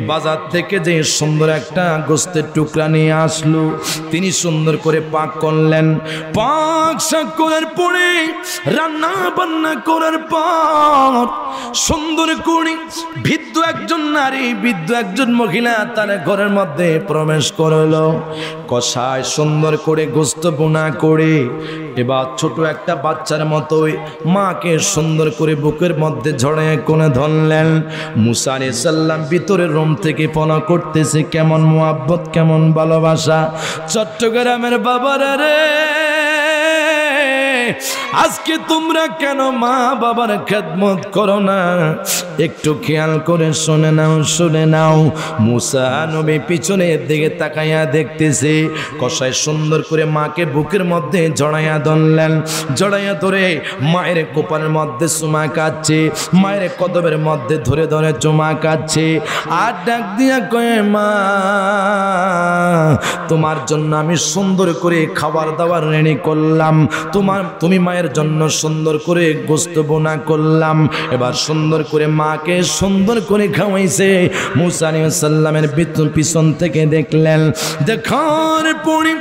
বাজার থেকে যে সুন্দর একটা গোস্তের টুকরা নিয়ে আসলো, তিনি সুন্দর করে পাক করলেন। পাক শাক করার পরে রান্না বান্না করার পর সুন্দর করে বৃদ্ধ একজন নারী, বৃদ্ধ একজন মহিলা তার ঘরের মধ্যে প্রবেশ করলো। কষায় সুন্দর করে গোস্ত বোনা করে এবার ছোট একটা বাচ্চার মতোই মাকে সুন্দর করে বুকের মধ্যে ঝড়ে কোণে ধরলেন। মুসা আলাইহিস সালাম ভিতরের রুম থেকে ফোনা করতেছে কেমন মুহাব্বত, কেমন ভালোবাসা। চট্টগ্রামের বাবারা রে, আজকে তোমরা কেন মা বাবার খেদমত করো না? একটু খেয়াল করে শুনে নাও। মুসা নবী পিছনের দিকে তাকাইয়া দেখতেছে কসাই সুন্দর করে মাকে বুকের মধ্যে জড়াইয়া ধরলেন, জড়াইয়া ধরে মায়ের কোপালের মধ্যে চুমা কাচ্ছে, মায়ের কদমের মধ্যে ধরে ধরে চুমা কাচ্ছে, আর ডাক দিয়া কয়ে মা তোমার জন্য আমি সুন্দর করে খাবার দাবার রেডি করলাম, তুমি মায়ের জন্য সুন্দর করে গোশত বোনা করলাম। এবার সুন্দর করে মাকে সুন্দর করে খাওয়াইছে। মুসা আলাইহিস সালামের পিছন থেকে দেখলেন, দেখার পরে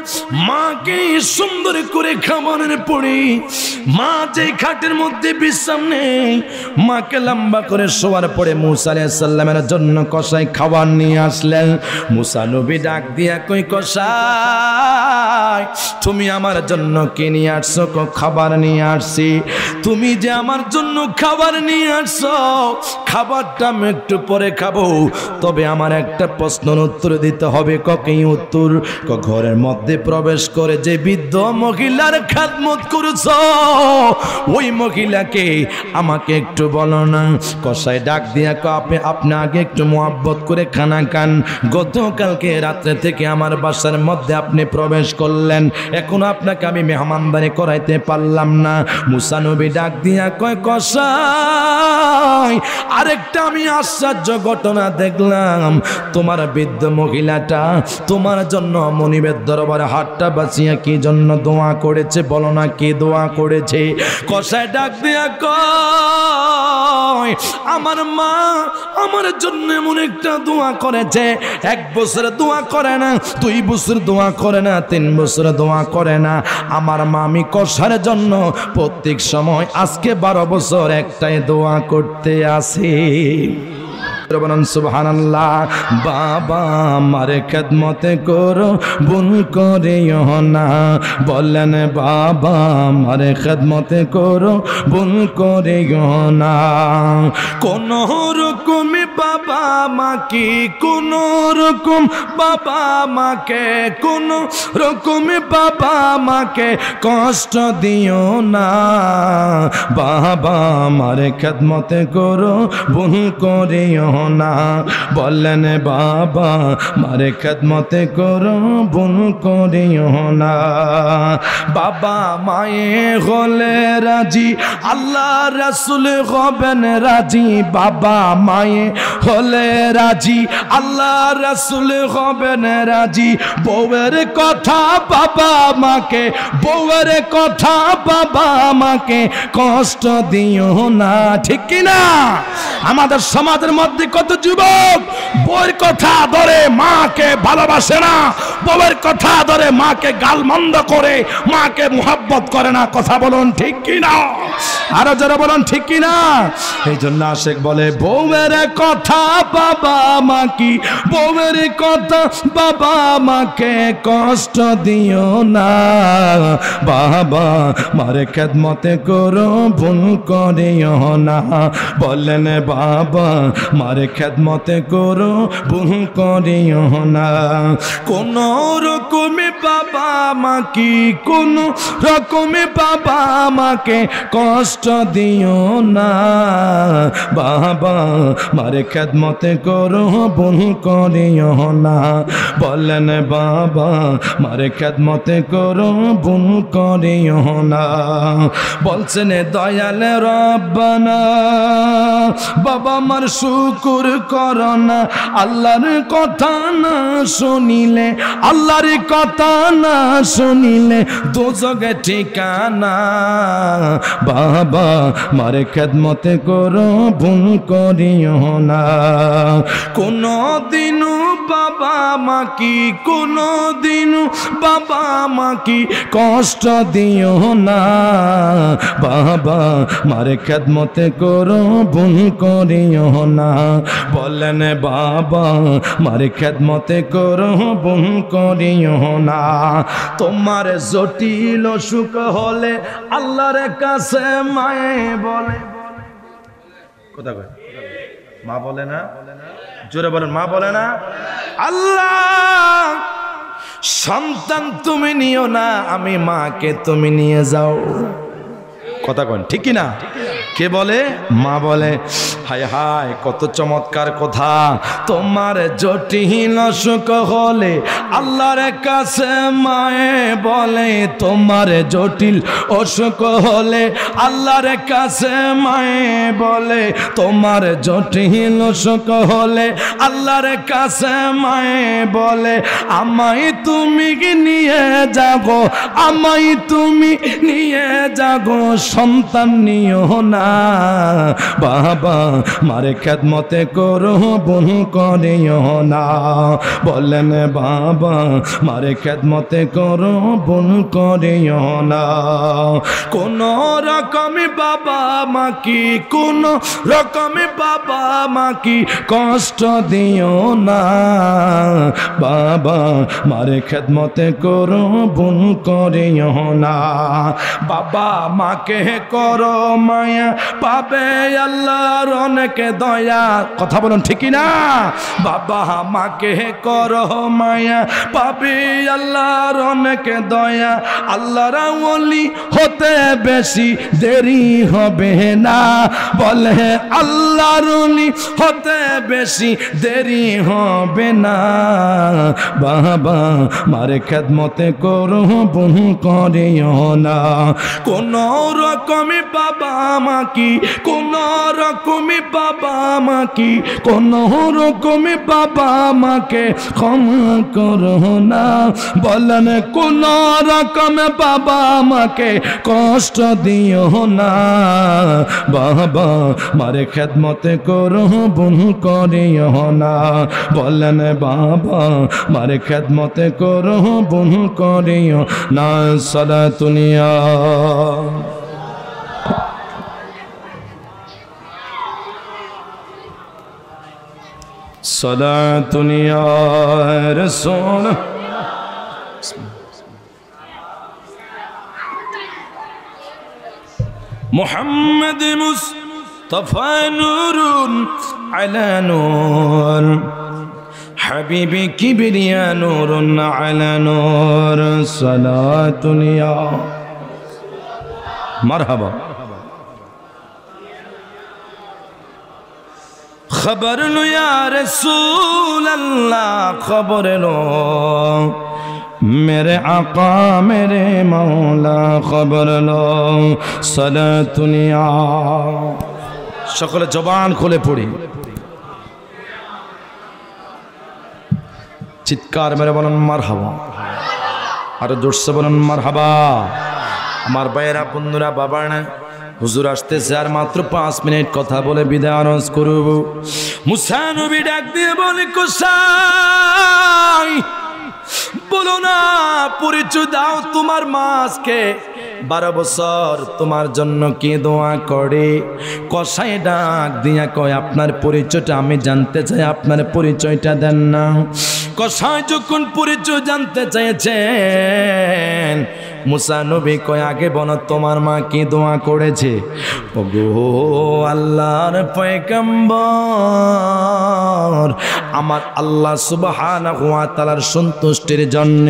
মাকে সুন্দর করে খাবারের পরে মা যে খাটের মধ্যে বিশ্রাম নেই, মাকে লম্বা করে শোয়ার পরে মুসা আলাইহিস সালামের জন্য কসাই খাবার নিয়ে আসলেন। মুসা নবী ডাক দিয়া কই কসাই তুমি আমার জন্য কি নিয়ে আসছো? খাবার নিয়ে আসছি। তুমি যে আমার জন্য খাবার নিয়ে আসছো, খাবারটা আমি একটু পরে খাবো, তবে আমার একটা প্রশ্নের উত্তর দিতে হবে। কি উত্তর? ঘরের মধ্যে প্রবেশ করে যে বৃদ্ধ মহিলার খেদমত করেছো, ওই মহিলাকে আমাকে একটু বলো না। কসাই ডাক দিয়া আপনি আগে একটু মোহাব্বত করে খানা খান। গতকালকে রাত্রে থেকে আমার বাসার মধ্যে আপনি প্রবেশ করলেন, এখন আপনাকে আমি মেহমানদারি করাইতে পারলাম না। মুসা নবী ডাক দিয়া কয় কসাই আরেকটা আমি আশ্চর্য ঘটনা দেখলাম। তোমার বৃদ্ধ মহিলাটা তোমার জন্য মনিবের দরবারে হাতটা বাঁচিয়ে কি জন্য দোয়া করেছে? বলো না কি দোয়া করেছে? কসাই ডাক দিয়া কয় আমার মা আমার জন্য এমন একটা দোয়া করেছে, 1 বছর দোয়া করে না, 2 বছর দোয়া করে না, 3 বছর দোয়া করে না। আমার মা আমি কসার জন্য প্রত্যেক সময় আজকে 12 বছর একটাই দোয়া করতে আসি। বলেন সুবহানাল্লাহ। বাবা আমার খেদমতে করো ভুল করিও না, বলেন বাবা আমার খেদমতে করো ভুল করিও না। কোন রকমে বাবা মাকে, কোন রকম বাবা মাকে, কোন রকমে বাবা মাকে কষ্ট দিও না। বাবা আমার খেদমতে করো ভুল করিও না, বললেন বাবা মারে খেদমতে করো ভুল করিও না। বাবা মায়ে হলে রাজি, আল্লাহ রাসূল হবেন রাজি। বাবা মায়ে হলে রাজি, আল্লাহ রাসূল হবেন রাজি। বউয়ের কথা বাবা মাকে, বউয়ের কথা বাবা মাকে কষ্ট দিও না, ঠিক কিনা? আমাদের সমাজের মধ্যে কত যুবক বউয়ের কথা ধরে মাকে ভালোবাসে না, বউয়ের কথা ধরে মাকে গালমন্দ করে, মাকে মুহাব্বত করে না। কথা বলুন ঠিক কিনা? আরো যারা বলুন ঠিক কিনা? এই জন্য আশেক বলে বউয়ের কথা বাবা মা কি, বউয়ের কথা বাবা মাকে কষ্ট দিও না। বাবা মারে খেদমতে করো ভুল করিও না, বললেন বাবা মারে খেদমতে করো ভুল করিও না। কোন রকমে বাবা মা কি, কোন রকমে বাবা মাকে কষ্ট দিও না। বাবা মারে খেদমতে করো ভুল করিও না, বললেন বাবা মারে খেদমতে করো ভুল করিও না। বলছেন দয়াল রব্বানা বাবা আমার শুকুর করো না, আল্লাহর কথা না শুনিলে, আল্লাহর কথা না শুনিলে দোজখে ঠিকানা। বাবা মারে খেদমতে করো ভুল করিও না। কোনো দিনও বাবা মা কি, কোনো দিনও বাবা মা কি কষ্ট দিও না। বাবা মারে খেদমতে করো ভুল করিও না, বললেন বাবা মারে খেদমতে করো ভুল করিও না। তোমার জটিল সুখ হলে আল্লাহর কাছে মায়ে বলে, কথা কয় মা বলে না, জোরে বলেন মা বলে না। আল্লাহ সন্তান তুমি নিও না, আমি মাকে তুমি নিয়ে যাও। কথা কন ঠিক কি না? কে বলে? মা বলে। হায় হায় কত চমৎকার কথা। তোমার জটিল অসুখ হলে আল্লাহর কাছে মায়ে বলে, তোমার জটিল অসুখ হলে আল্লাহর কাছে মায়ে বলে, তোমার জটিল অসুখ হলে আল্লাহর কাছে মায়ে বলে, আমায় তুমি নিয়ে যাগো, আমায় তুমি নিয়ে যাগো, সন্তান নিও না বাবা, মারে খেদমতে করো বোন করিও না। বললেন বাবা মারে খেদমতে করো বোন করিও না। কোন রকমে বাবা মা কি, কোন রকমে বাবা মা কি কষ্ট দিও না বাবা, মারে খেদমতে করো বোন করিও না। বাবা মাকে করো মায়া, পাবে আল্লাহর অনেক দয়া। কথা বলুন ঠিক না? বাবা মাকে করো মায়া, পাবে আল্লাহর অনেক দয়া। আল্লাহর ওলি হতে বেশি দেরি হবে না। বলে আল্লাহর ওলি হতে বেশি দেরি হবে না বাবা, মারে খেদমতে করো বোন করিও না। কোন রকমে বাবা মা কি, কোন রকমে বাবা মা কি, কোন রকমে বাবা মাকে ক্ষমা করো না। বলেন কোন রকমে বাবা মাকে কষ্ট দিও না বাবা, মারে খেদমতে করো বোন করিও না। বলেন বাবা মারে খেদমতে করো বোন করিও না। সালাতুনিয়া সালাতুনিয়া রাসূল মুহাম্মদ মুস্তাফা নূরুন আলা নূর, হাবিবি কিবরিয়া নূরুন আলা নূর। সালাতুনিয়া মারহাবা। खबर लो या रसूल अल्लाह, खबर लो मेरे आका मेरे मौला, खबर लो सलातुनिया। সকলে জবান খুলে পড়ি, চিৎকার মেরে বলেন মারহাবা, আর জোরসে বলেন মারহাবা। আমার ভাইয়েরা বন্ধুরা, বাবা না হুজুর আসতেছে, আর মাত্র 5 মিনিট কথা বলে বিদায় আরজ করব। মুসা নবী ডাক দিয়ে বলে কোসাই বলো না, পরিচয় দাও তোমার মা আজকে 12 বছর তোমার জন্য কি দোয়া করে। কসাই ডাক দিয়া কয় আপনার পরিচয়টা আমি জানতে চাই, আপনার পরিচয়টা দেন না। কসাই যখন পরিচয় জানতে চেয়েছেন, মুসা নবী কয় আগে বলো তোমার মা কি দোয়া করেছে। ওগো আল্লাহর পয়গম্বর, আমার আল্লাহ সুবহানাহু ওয়া তাআলার সন্তুষ্টির জন্য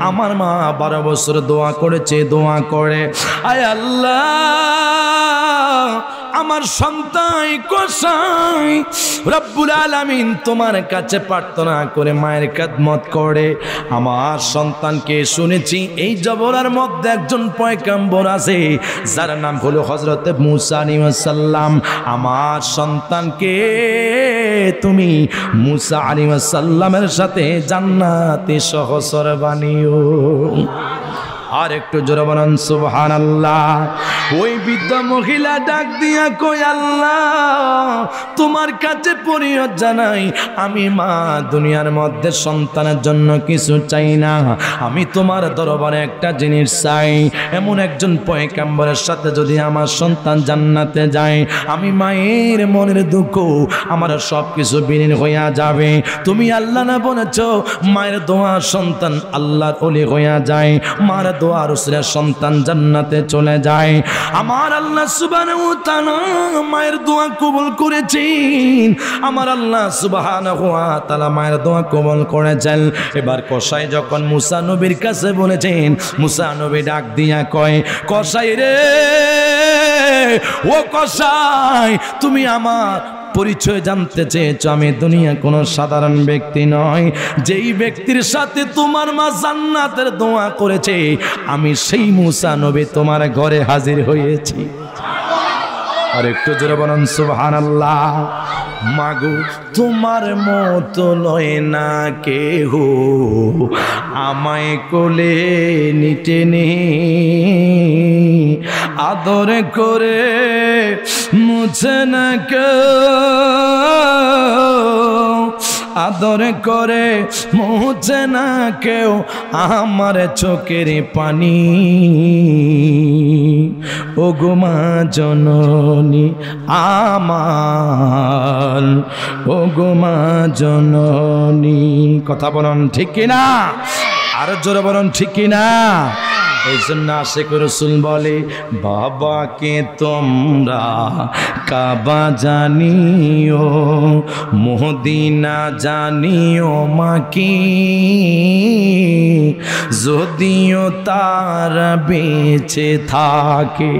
আমার মা 12 বছর দোয়া করেছে, দোয়া করে আয় আল্লাহ আমার সন্তান কোসাই রব্বুল আলামিন তোমার কাছে প্রার্থনা করে মায়ের খেদমত করে। আমার সন্তানকে শুনেছি এই জবরার মধ্যে একজন পয়গম্বর আছে যার নাম হলো হযরত মুসা আলাইহিস সালাম। আমার সন্তানকে তুমি মুসা আলাইহিস সালামের সাথে জান্নাতে সহচর বানিও। আর একটু জোরে বলেন সুবহানাল্লাহ। ওই বৃদ্ধ মহিলা ডাক দিয়া কই আল্লাহ তোমার কাছে পরিয়ত জানাই, আমি মা দুনিয়ার মধ্যে সন্তানের জন্য কিছু চাই না, আমি তোমার দরবারে একটা জিনিস চাই। এমন একজন পয়গম্বরের সাথে যদি আমার সন্তান জান্নাতে যায়, আমি মায়ের মনের দুঃখ আমার সব কিছু বিলীন হইয়া যাবে। তুমি আল্লাহ না বলেছ মায়ের দোয়া সন্তান আল্লাহর ওলি হইয়া যায়, মার দোয়ার উসিলা সন্তান জান্নাতে চলে যায়। আমার আল্লাহ সুবহানাহু ওয়া তাআলা মায়ের দোয়া কবুল করেছেন, আমার আল্লাহ সুবহানাহু ওয়া তাআলা মায়ের দোয়া কবুল করেছেন। এবার কসাই যখন মুসা নবীর কাছে বলেছেন, মুসা নবী ডাক দিয়া কয়, কসাই রে, ও কসাই, তুমি আমার পরিচয় জানতে চেয়েছো। আমি দুনিয়া কোনো সাধারণ ব্যক্তি নয়, যেই ব্যক্তির সাথে তোমার মা জান্নাতের দোয়া করেছে, আমি সেই মুসা নবী তোমার ঘরে হাজির হয়েছি। আর একটু জোরে বলুন সুবহানাল্লাহ। মাগো তোমার মতো নয় না কেহ, আমায় কোলে নিতে নে, আদর করে মুছে না কেউ, আদর করে মুছে না কেউ আমার চোখের পানি। ও গো মা জননী আমার, ও গো মা জননী। কথা বলুন ঠিক কিনা? আর জোরে বলুন ঠিক কিনা? এই জন্য আশিক রাসূল বলে, বাবাকে তোমরা কাবা জানিও, মদিনা জানিও মাকি, যদিও তারা বেঁচে থাকে।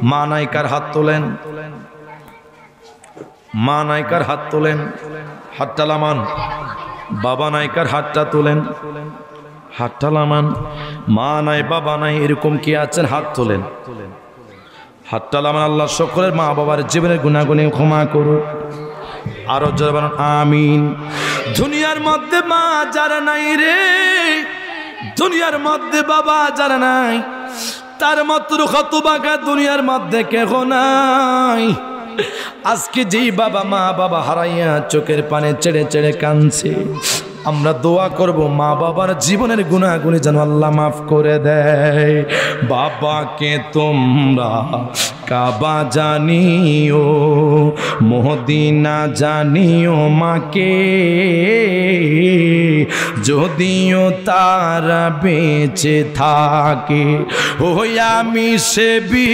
মা নায়িকার হাত তোলেন, মা নায়িকার হাত তোলেন, হাতটা লামান। বাবা নায়িকার হাতটা তোলেন, হাতটা লামান। মা নাই বাবা নাই এরকম কি আছেন? হাত তোলেন, হাতটা লামান। আল্লাহ সকলের মা বাবার জীবনের গুনাহগুলি ক্ষমা করুন। আরো জোরে বলুন আমিন। দুনিয়ার মধ্যে মা যারা নাই রে, দুনিয়ার মধ্যে বাবা যারা নাই, তার মাত্র হতভাগা দুনিয়ার মধ্যে কেহ নাই। আজকে যেই বাবা মা বাবা হারাইয়া চোখের পানে ছেড়ে ছেড়ে কাঁদছে, আমরা দোয়া করব মা বাবার জীবনের গুনাহগুলি যেন আল্লাহ মাফ করে দেয়। বাবাকে তোমরা কাবা জানিও, মদিনা জানিও মাকে, যদিও তারা বেঁচে থাকে। ওই আমি সেবি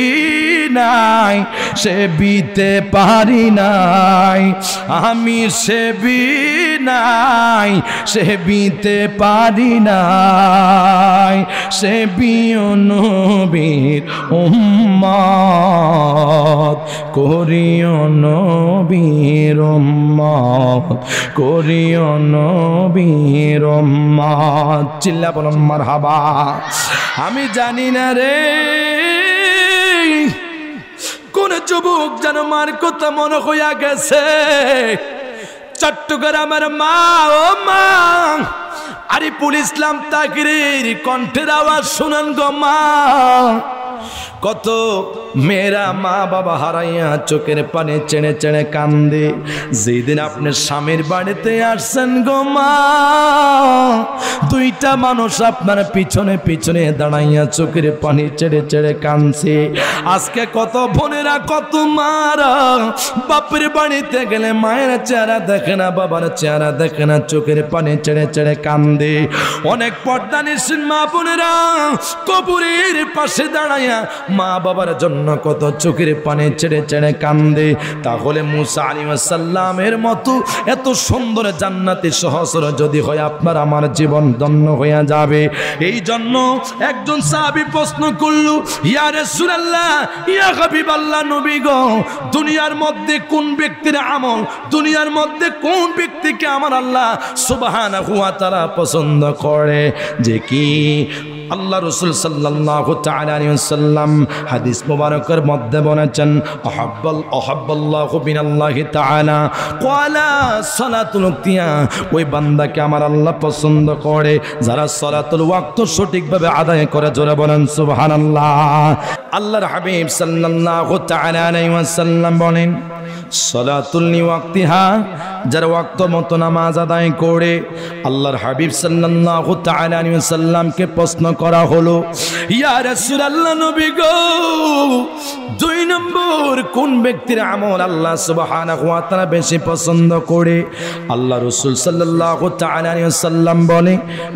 নাই, সেবিতে পারি নাই, আমি সেবি নাই, সেবিতে পারি নাই, সেবিও নবীর উম্মত করিও, নবীর উম্মত করিও, নবীর উম্মত। চিল্লা বলুন মারহাবা। আমি জানি না রে কোন যুবক যেন মার কথা মনে হইয়া গেছে। চট্টগ্রামের মা, ও মা, আরিফুল ইসলাম তাকরির কণ্ঠের আওয়াজ শুনেন গো মা। কত মেয়েরা মা বাবা হারাইয়া চোখের পানি চেনে চেনে কান্দে। যেদিন আপনি স্বামীর বাড়িতে আসছেন গো মা, দুইটা মানুষ আপনার পিছনে পিছনে দাঁড়াইয়া চোখের পানি চেড়ে চেড়ে কান্দছে। আজকে কত বোনেরা কত মারা বাপের বাড়িতে গেলে মায়ের চেহারা দেখে না, বাবার চেহারা দেখে না, চোখের পানি চেড়ে চেড়ে কান্দে। অনেক পর্দানিসীন মা বোনেরা কবরের পাশে দাঁড়াইয়া মা বাবার জন্য কত চোখের পানি ছেড়ে ছেড়ে কান্দে। তাহলে মুসা আলাইহিস সালামের মতো এত সুন্দর জান্নাতি সহচর যদি হয়, আপনার আমার জীবন ধন্য হয়ে যাবে। এই জন্য একজন সাহাবী প্রশ্ন করলো, ইয়া রাসূলুল্লাহ, ইয়া হাবিবাল্লাহ, নবী গো, দুনিয়ার মধ্যে কোন ব্যক্তির আমল, দুনিয়ার মধ্যে কোন ব্যক্তিকে আমার আল্লাহ সুবহানাহু ওয়া তাআলা পছন্দ করে? যে কি আল্লাহ রাসূল সাল্লাল্লাহু তাআলা আলাইহি ওয়াসাল্লাম হাদিস মুবারকের মধ্যে বলেছেন, আহাব্বাল্লাহু বিনাল্লাহি তাআলা ক্বালা সালাতুল ওয়াক্তিয়া, ওই বান্দাকে আমার আল্লাহ পছন্দ করে যারা সালাতুল ওয়াক্ত সঠিকভাবে আদায় করে। জোরে বলেন সুবহানাল্লাহ। আল্লাহর হাবিব সাল্লাল্লাহু তাআলা আলাইহি ওয়াসাল্লাম বলেন, সালাতুল লিওয়াক্তিহা, যারা ওয়াক্ত মতো নামাজ আদায় করে। আল্লাহর হাবিব সাল্লাল্লাহু তাআলা আলাইহি ওয়াসাল্লামকে প্রশ্ন করা হলো, ইয়া রাসূলুল্লাহ নবী গো, 2 নম্বর কোন ব্যক্তির আমল আল্লাহ সুবহানাহু ওয়া তাআলা বেশি পছন্দ করে? আল্লাহ রাসূল সাল্লাল্লাহু তাআলা আলাইহি ওয়াসাল্লাম বলে,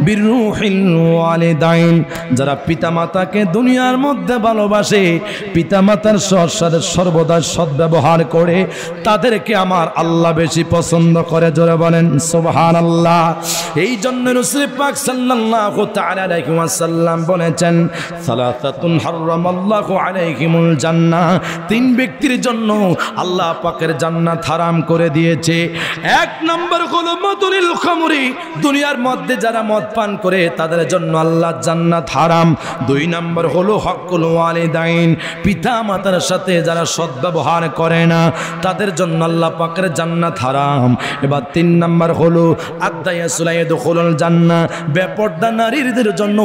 বিরুহিল ওয়ালিদাইন, যারা পিতামাতাকে দুনিয়ার মধ্যে ভালোবাসে, পিতামাতার সাথে সর্বদা সদ্ব্যবহার করে, তাদেরকে আমার আল্লাহ বেশি পছন্দ করে। জোরে বলেন সুবহানাল্লাহ। এই জন্য রাসূল পাক সাল্লাল্লাহু তাআলা আলাইহি ওয়াসাল্লাম বলেছেন, সালাসাতুন হারামাল্লাহু আলাইহিমুল জান্নাহ, 3 ব্যক্তির জন্য আল্লাহ পাকের জান্নাত হারাম করে দিয়েছে। 1 নম্বর হলো মাদুলিল খামরি, দুনিয়ার মধ্যে যারা মদ পান করে তাদের জন্য আল্লাহ জান্নাত হারাম। 2 নম্বর হলো হকুল ওয়ালিদাইন, পিতা মাতার সাথে যারা সদ্ব্যবহার করে না তাদের জন্য আল্লাহ পাকের জান্নাত হারাম। এবার 3 নম্বর হলো আদায়াসুল ইয়াদখুলুল জান্নাহ, বেপরদা নারীদের জন্য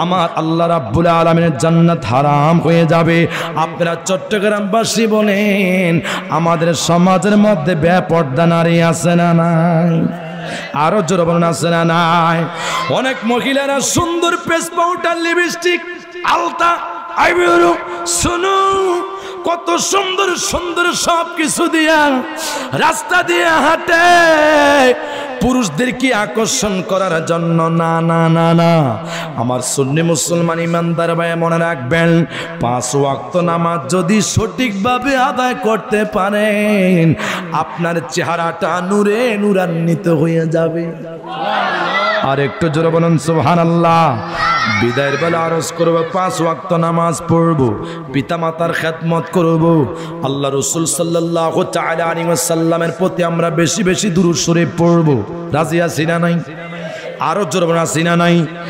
আমার আল্লাহ রাব্বুল আলামিনের জান্নাত হারাম হয়ে যাবে। আপনারা চট্টগ্রামবাসী বলেন, আমাদের সমাজের মধ্যে বেপরদা নারী আছে না নাই? আরো জোরে বলুন, আছে না নাই? অনেক মহিলারা সুন্দর পেস পাউডার, লিপস্টিক, আলতা, আইব্রো, শুনো কত সুন্দর সুন্দর সব কিছু দিয়া রাস্তা দিয়ে হাঁটে পুরুষদেরকে আকর্ষণ করার জন্য। না না না না, আমার সুন্নি মুসলমান ইমানদার ভাই মনে রাখবেন, 5 ওয়াক্ত নামাজ যদি সঠিকভাবে আদায় করতে পারেন, আপনার চেহারাটা নূরে নূরান্বিত হয়ে যাবে। আর একটু জোরে বলুন সুবহানাল্লাহ। বিদায়ের বেলা আরজ করবো, 5 ওয়াক্ত নামাজ পড়বো, পিতামাতার খেদমত করবো, আল্লাহ রাসূল সাল্লাল্লাহু তাআলা আলাইহি ওয়াসাল্লামের প্রতি আমরা বেশি বেশি দুরূদ শরীফ পড়বো। রাজি আছি না নাই? আরো জোরে বলুন, আছি না নাই?